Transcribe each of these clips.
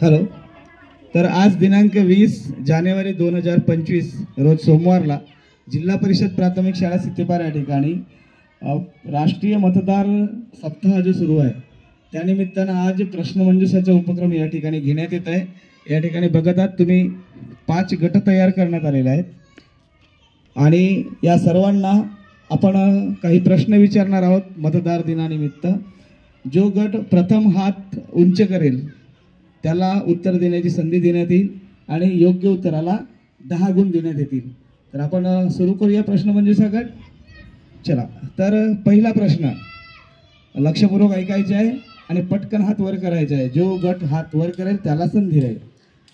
Hello. तर आज दिनांक 20 जानेवारी 2025 रोज सोमवारला जिल्हा परिषद प्राथमिक शाळा सितेपार या ठिकाणी राष्ट्रीय मतदार सप्ताह जो सुरू आहे त्यानिमित्तानं आज प्रश्नमंजुषाचा उपक्रम या ठिकाणी घेण्यात येत आहे. या ठिकाणी बघत आहात तुम्ही 5 गट तयार करण्यात आलेले आहेत आणि या सर्वांना आपण काही प्रश्न विचारणार आहोत मतदार दिनानिमित्त. जो गट प्रथम हात उंच करेल त्याला उत्तर देण्याची संधी देण्यात येईल आणि योग्य उत्तराला 10 गुण देण्यात येतील. तर आपण सुरू करूया प्रश्नमंजुषा गट. चला, तर पहिला प्रश्न लक्षपूर्वक ऐकायचा आहे आणि पटकन हात वर करायचा आहे. जो गट हात वर करेल त्याला संधी राहील.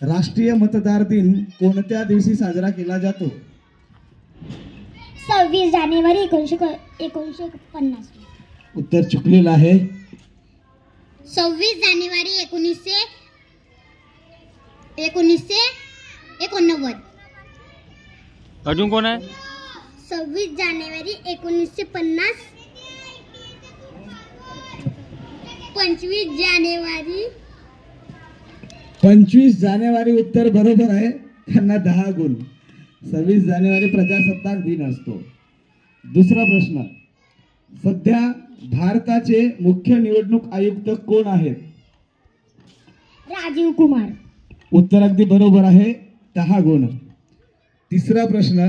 राष्ट्रीय मतदार दिन कोणत्या दिवशी साजरा केला जातो? 26 जानेवारी 1950. उत्तर चुकलेलं आहे. 26 जानेवारी 1989. अजून कोण आहे? 26 जानेवारी 1950. 25 जानेवारी उत्तर बरोबर आहे. त्यांना 10 गुण. 26 जानेवारी प्रजासत्ताक दिन असतो. दुसरा प्रश्न, सध्या भारताचे मुख्य निवडणूक आयुक्त कोण आहेत? राजीव कुमार. उत्तर अगदी बरोबर आहे. 10 गुण. तिसरा प्रश्न,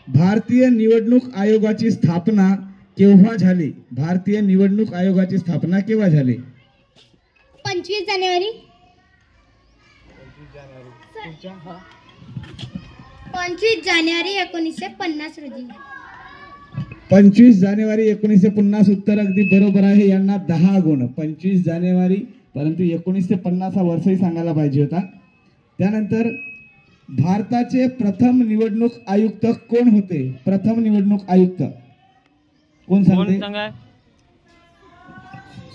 भारतीय निवडणूक आयोगाची स्थापना केव्हा झाली? भारतीय निवडणूक आयोगाची स्थापना केव्हा झाली? 25 जानेवारी 1950 रोजी. 25 जानेवारी 1950 उत्तर अगदी बरोबर आहे. यांना 10 गुण. 25 जानेवारी, परंतु 1950 हा वर्षही सांगायला पाहिजे होता. त्यानंतर भारताचे प्रथम निवडणूक आयुक्त कोण होते? प्रथम निवडणूक आयुक्त कोण सांगते?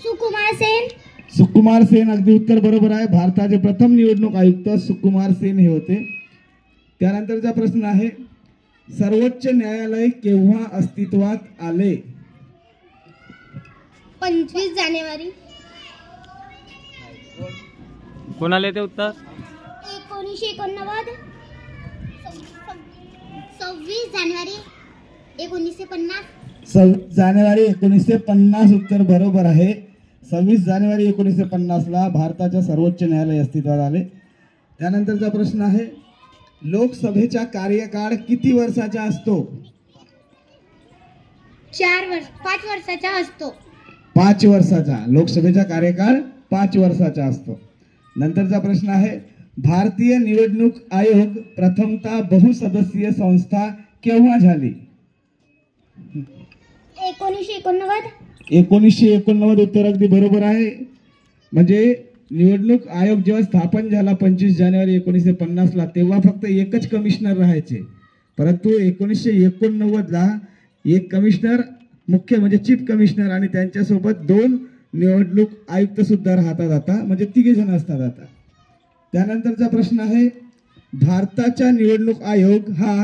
सुकुमार सेन. सुकुमार सेन अगदी उत्तर बरोबर आहे. भारताचे प्रथम निवडणूक आयुक्त सुकुमार सेन हे होते. त्यानंतरचा प्रश्न आहे, सर्वोच्च न्यायालय केव्हा अस्तित्वात आले? 25 जानेवारी. कोणाला येते उत्तर? 1989. 26 जानेवारी 1950. 26 जानेवारी 1950 उत्तर बरोबर आहे. 26 जानेवारी 1950 ला भारताच्या सर्वोच्च न्यायालय अस्तित्वात आले. त्यानंतरचा प्रश्न आहे, लोकसभेचा कार्यकाळ किती वर्षाचा असतो? 5 वर्षाचा असतो. 5 वर्षाचा. लोकसभेचा कार्यकाळ 5 वर्षाचा असतो. नंतरचा प्रश्न आहे, भारतीय निवडणूक आयोग प्रथमतः बहुसदस्यीय संस्था केव्हा झाली? 1989. 1989 उत्तर अगदी बरोबर आहे. म्हणजे निवडणूक आयोग जेव्हा स्थापन झाला 25 जानेवारी 1950 ला तेव्हा फक्त एकच कमिशनर राहायचे, परंतु 1989 ला एक कमिशनर मुख्य म्हणजे चीफ कमिशनर आणि त्यांच्यासोबत 2 निवडणूक आयुक्त सुद्धा राहतात आता, म्हणजे 3 जण असतात आता. त्यानंतरचा प्रश्न आहे, भारताचा निवडणूक आयोग हा